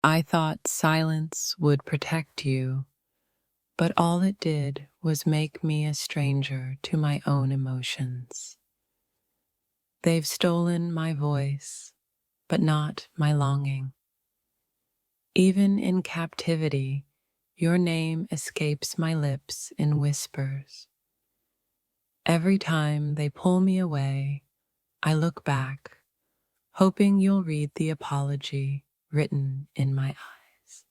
I thought silence would protect you, but all it did was make me a stranger to my own emotions. They've stolen my voice, but not my longing. Even in captivity, your name escapes my lips in whispers. Every time they pull me away, I look back, hoping you'll read the apology written in my eyes.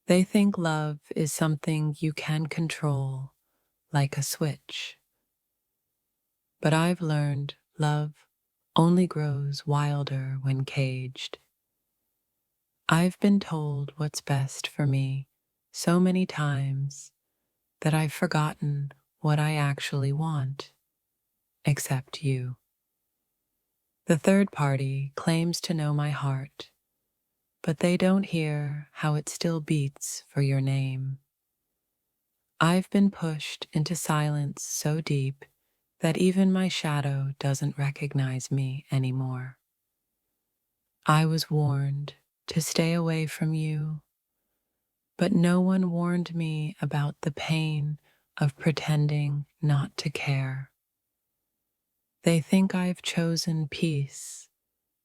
They think love is something you can control, like a switch. But I've learned love only grows wilder when caged. I've been told what's best for me so many times that I've forgotten what I actually want, except you. The third party claims to know my heart, but they don't hear how it still beats for your name. I've been pushed into silence so deep that even my shadow doesn't recognize me anymore. I was warned to stay away from you, but no one warned me about the pain of pretending not to care. They think I've chosen peace,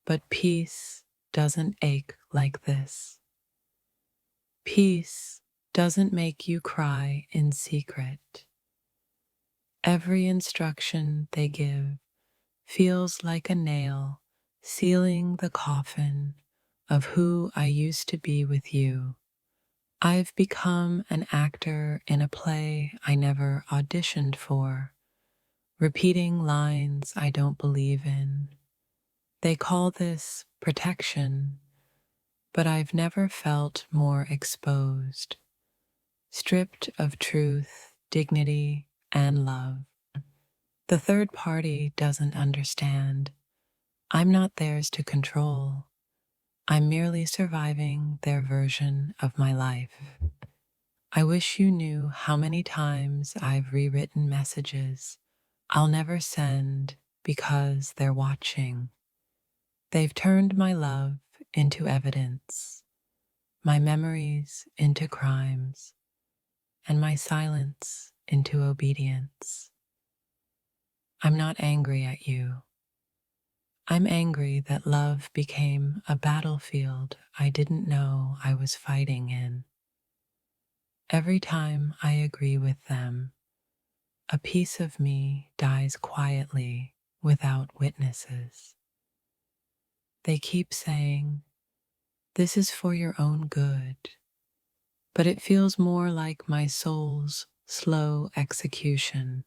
but peace doesn't ache like this. Peace doesn't make you cry in secret. Every instruction they give feels like a nail sealing the coffin of who I used to be with you. I've become an actor in a play I never auditioned for, repeating lines I don't believe in. They call this protection, but I've never felt more exposed, stripped of truth, dignity, and love. The third party doesn't understand. I'm not theirs to control. I'm merely surviving their version of my life. I wish you knew how many times I've rewritten messages I'll never send because they're watching. They've turned my love into evidence, my memories into crimes, and my silence into obedience. I'm not angry at you. I'm angry that love became a battlefield I didn't know I was fighting in. Every time I agree with them, a piece of me dies quietly without witnesses. They keep saying, "This is for your own good," but it feels more like my soul's slow execution.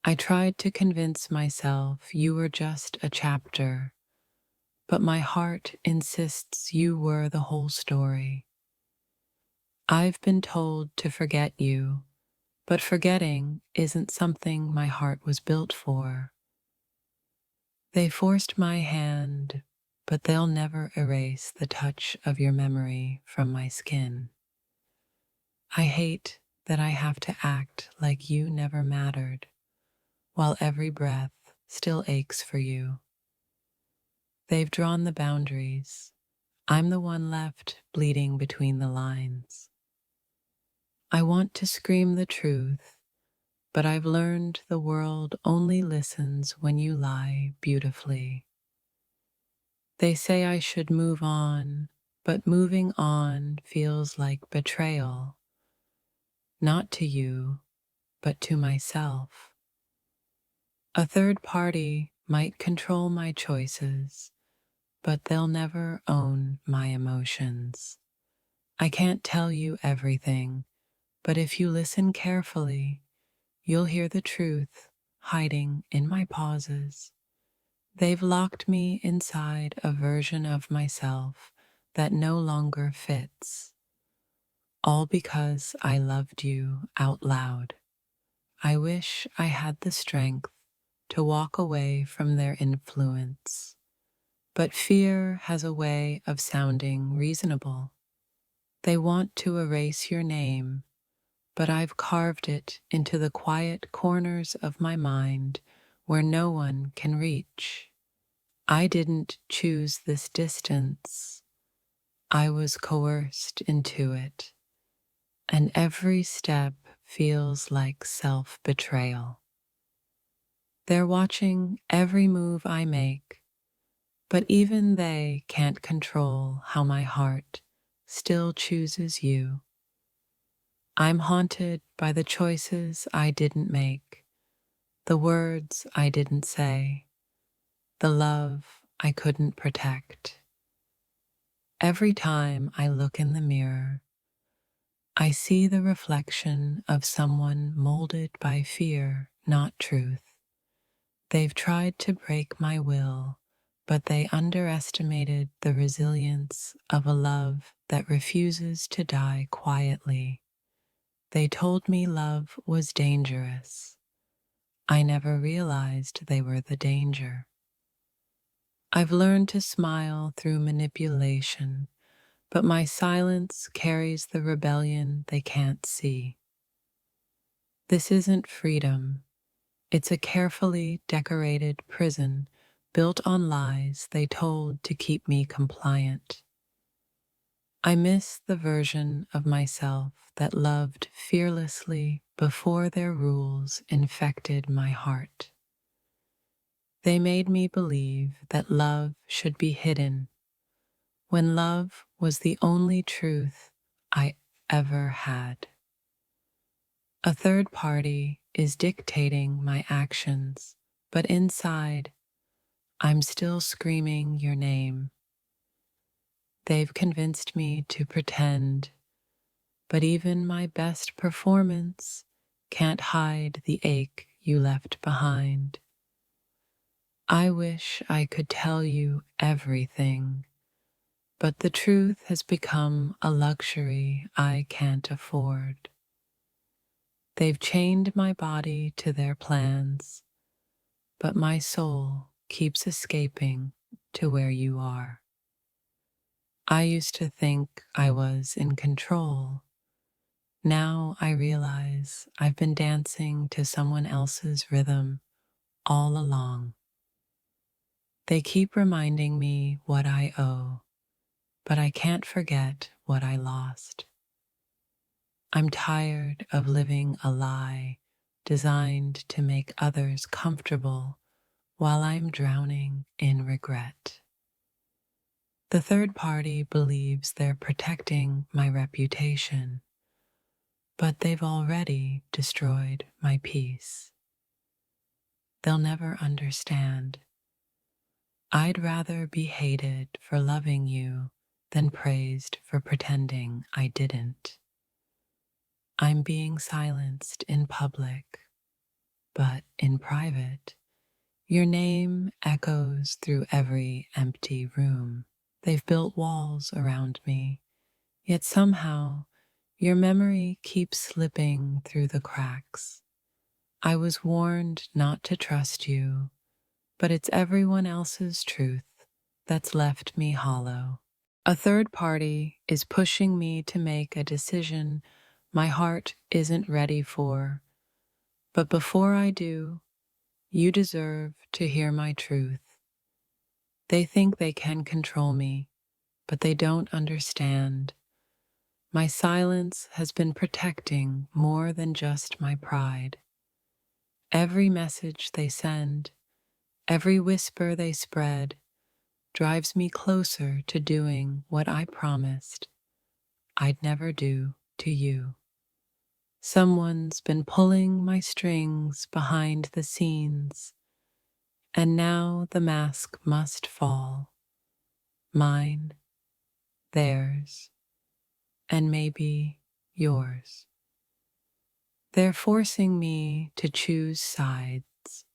I tried to convince myself you were just a chapter, but my heart insists you were the whole story. I've been told to forget you, but forgetting isn't something my heart was built for. They forced my hand, but they'll never erase the touch of your memory from my skin. I hate that I have to act like you never mattered, while every breath still aches for you. They've drawn the boundaries. I'm the one left bleeding between the lines. I want to scream the truth, but I've learned the world only listens when you lie beautifully. They say I should move on, but moving on feels like betrayal, not to you, but to myself. A third party might control my choices, but they'll never own my emotions. I can't tell you everything, but if you listen carefully, you'll hear the truth hiding in my pauses. They've locked me inside a version of myself that no longer fits, all because I loved you out loud. I wish I had the strength to walk away from their influence, but fear has a way of sounding reasonable. They want to erase your name, but I've carved it into the quiet corners of my mind where no one can reach. I didn't choose this distance. I was coerced into it, and every step feels like self-betrayal. They're watching every move I make, but even they can't control how my heart still chooses you. I'm haunted by the choices I didn't make, the words I didn't say, the love I couldn't protect. Every time I look in the mirror, I see the reflection of someone molded by fear, not truth. They've tried to break my will, but they underestimated the resilience of a love that refuses to die quietly. They told me love was dangerous. I never realized they were the danger. I've learned to smile through manipulation, but my silence carries the rebellion they can't see. This isn't freedom. It's a carefully decorated prison built on lies they told to keep me compliant. I miss the version of myself that loved fearlessly before their rules infected my heart. They made me believe that love should be hidden, when love was the only truth I ever had. A third party is dictating my actions, but inside, I'm still screaming your name. They've convinced me to pretend, but even my best performance can't hide the ache you left behind. I wish I could tell you everything, but the truth has become a luxury I can't afford. They've chained my body to their plans, but my soul keeps escaping to where you are. I used to think I was in control. Now I realize I've been dancing to someone else's rhythm all along. They keep reminding me what I owe, but I can't forget what I lost. I'm tired of living a lie designed to make others comfortable while I'm drowning in regret. The third party believes they're protecting my reputation, but they've already destroyed my peace. They'll never understand. I'd rather be hated for loving you than praised for pretending I didn't. I'm being silenced in public, but in private, your name echoes through every empty room. They've built walls around me, yet somehow your memory keeps slipping through the cracks. I was warned not to trust you, but it's everyone else's truth that's left me hollow. A third party is pushing me to make a decision my heart isn't ready for, but before I do, you deserve to hear my truth. They think they can control me, but they don't understand. My silence has been protecting more than just my pride. Every message they send, every whisper they spread, drives me closer to doing what I promised I'd never do to you. Someone's been pulling my strings behind the scenes, and now the mask must fall. Mine, theirs, and maybe yours. They're forcing me to choose sides,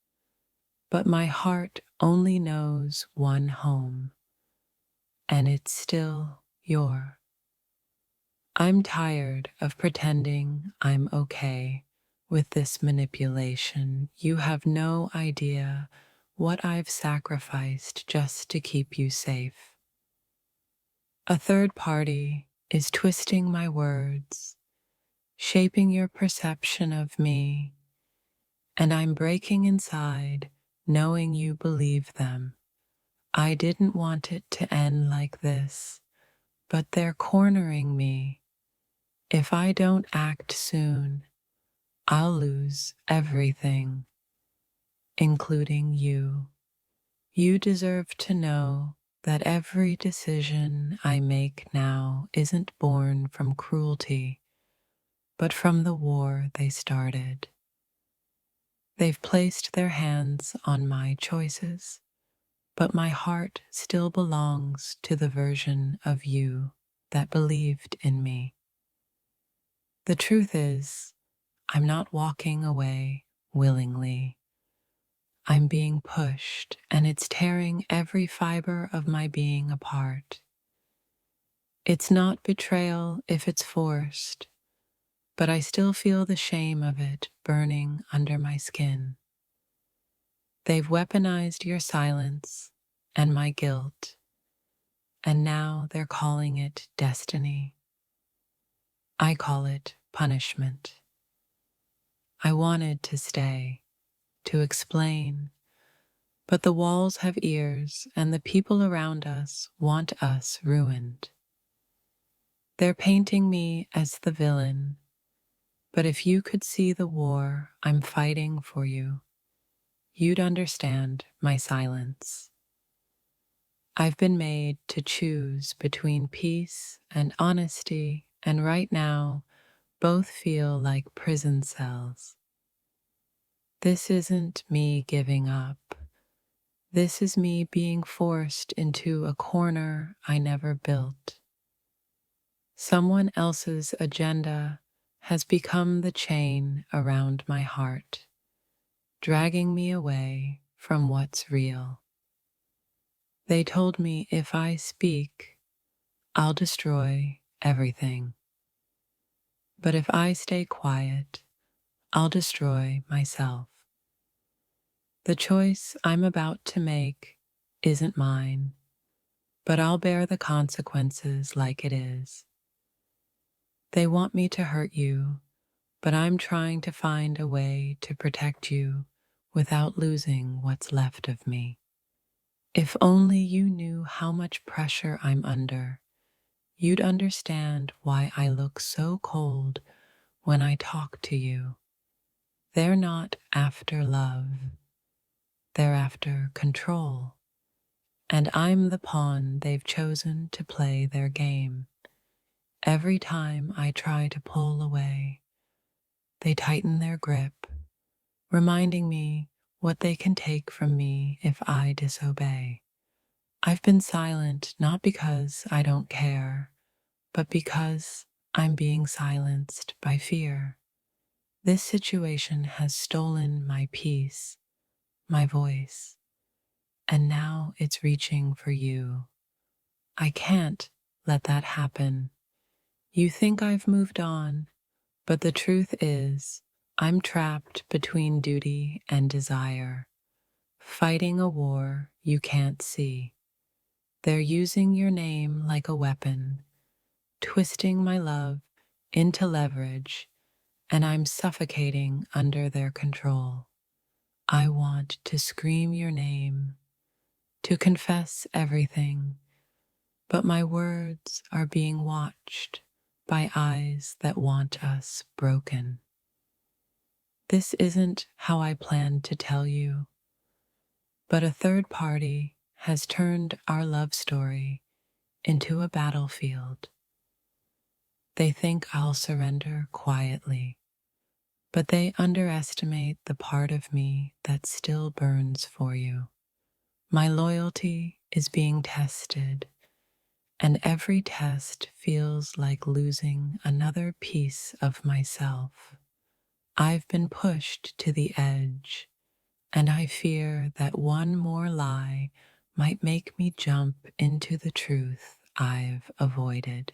but my heart only knows one home, and it's still your. I'm tired of pretending I'm okay with this manipulation. You have no idea what I've sacrificed just to keep you safe. A third party is twisting my words, shaping your perception of me, and I'm breaking inside, knowing you believe them. I didn't want it to end like this, but they're cornering me. If I don't act soon, I'll lose everything, including you. You deserve to know that every decision I make now isn't born from cruelty, but from the war they started. They've placed their hands on my choices, but my heart still belongs to the version of you that believed in me. The truth is, I'm not walking away willingly. I'm being pushed, and it's tearing every fiber of my being apart. It's not betrayal if it's forced, but I still feel the shame of it burning under my skin. They've weaponized your silence and my guilt, and now they're calling it destiny. I call it punishment. I wanted to stay, to explain, but the walls have ears and the people around us want us ruined. They're painting me as the villain, but if you could see the war I'm fighting for you, you'd understand my silence. I've been made to choose between peace and honesty, and right now, both feel like prison cells. This isn't me giving up. This is me being forced into a corner I never built. Someone else's agenda has become the chain around my heart, dragging me away from what's real. They told me if I speak, I'll destroy everything. But if I stay quiet, I'll destroy myself. The choice I'm about to make isn't mine, but I'll bear the consequences like it is. They want me to hurt you, but I'm trying to find a way to protect you without losing what's left of me. If only you knew how much pressure I'm under, you'd understand why I look so cold when I talk to you. They're not after love. They're after control. And I'm the pawn they've chosen to play their game. Every time I try to pull away, they tighten their grip, reminding me what they can take from me if I disobey. I've been silent not because I don't care, but because I'm being silenced by fear. This situation has stolen my peace, my voice, and now it's reaching for you. I can't let that happen. You think I've moved on, but the truth is, I'm trapped between duty and desire, fighting a war you can't see. They're using your name like a weapon, twisting my love into leverage, and I'm suffocating under their control. I want to scream your name, to confess everything, but my words are being watched by eyes that want us broken. This isn't how I planned to tell you, but a third party has turned our love story into a battlefield. They think I'll surrender quietly, but they underestimate the part of me that still burns for you. My loyalty is being tested, and every test feels like losing another piece of myself. I've been pushed to the edge, and I fear that one more lie might make me jump into the truth I've avoided.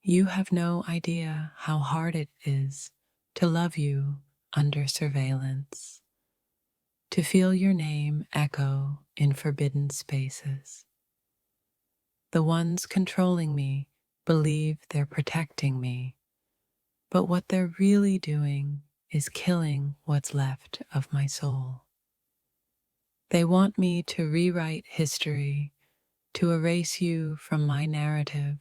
You have no idea how hard it is to love you under surveillance, to feel your name echo in forbidden spaces. The ones controlling me believe they're protecting me, but what they're really doing is killing what's left of my soul. They want me to rewrite history to erase you from my narrative,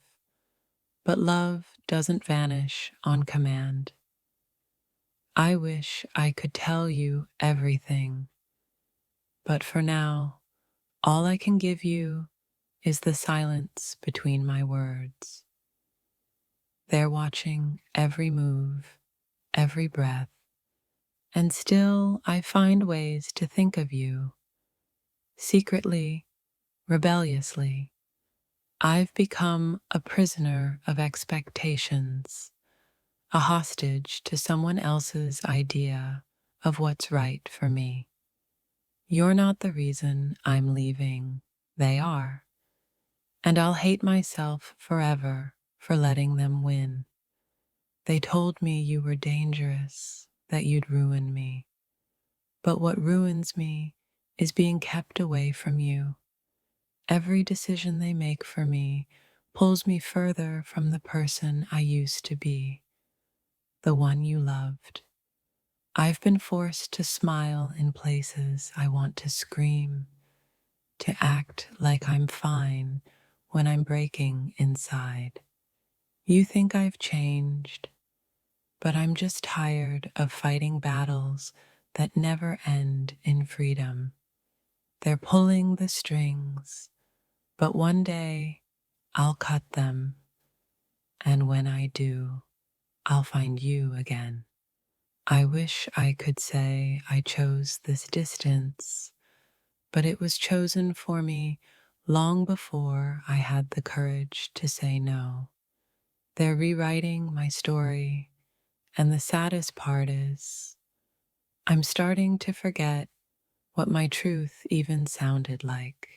but love doesn't vanish on command. I wish I could tell you everything, but for now, all I can give you is the silence between my words. They're watching every move, every breath, and still I find ways to think of you. Secretly, rebelliously, I've become a prisoner of expectations, a hostage to someone else's idea of what's right for me. You're not the reason I'm leaving, they are, and I'll hate myself forever for letting them win. They told me you were dangerous, that you'd ruin me. But what ruins me is being kept away from you. Every decision they make for me pulls me further from the person I used to be, the one you loved. I've been forced to smile in places I want to scream, to act like I'm fine when I'm breaking inside. You think I've changed, but I'm just tired of fighting battles that never end in freedom. They're pulling the strings, but one day I'll cut them, and when I do, I'll find you again. I wish I could say I chose this distance, but it was chosen for me long before I had the courage to say no. They're rewriting my story, and the saddest part is I'm starting to forget what my truth even sounded like.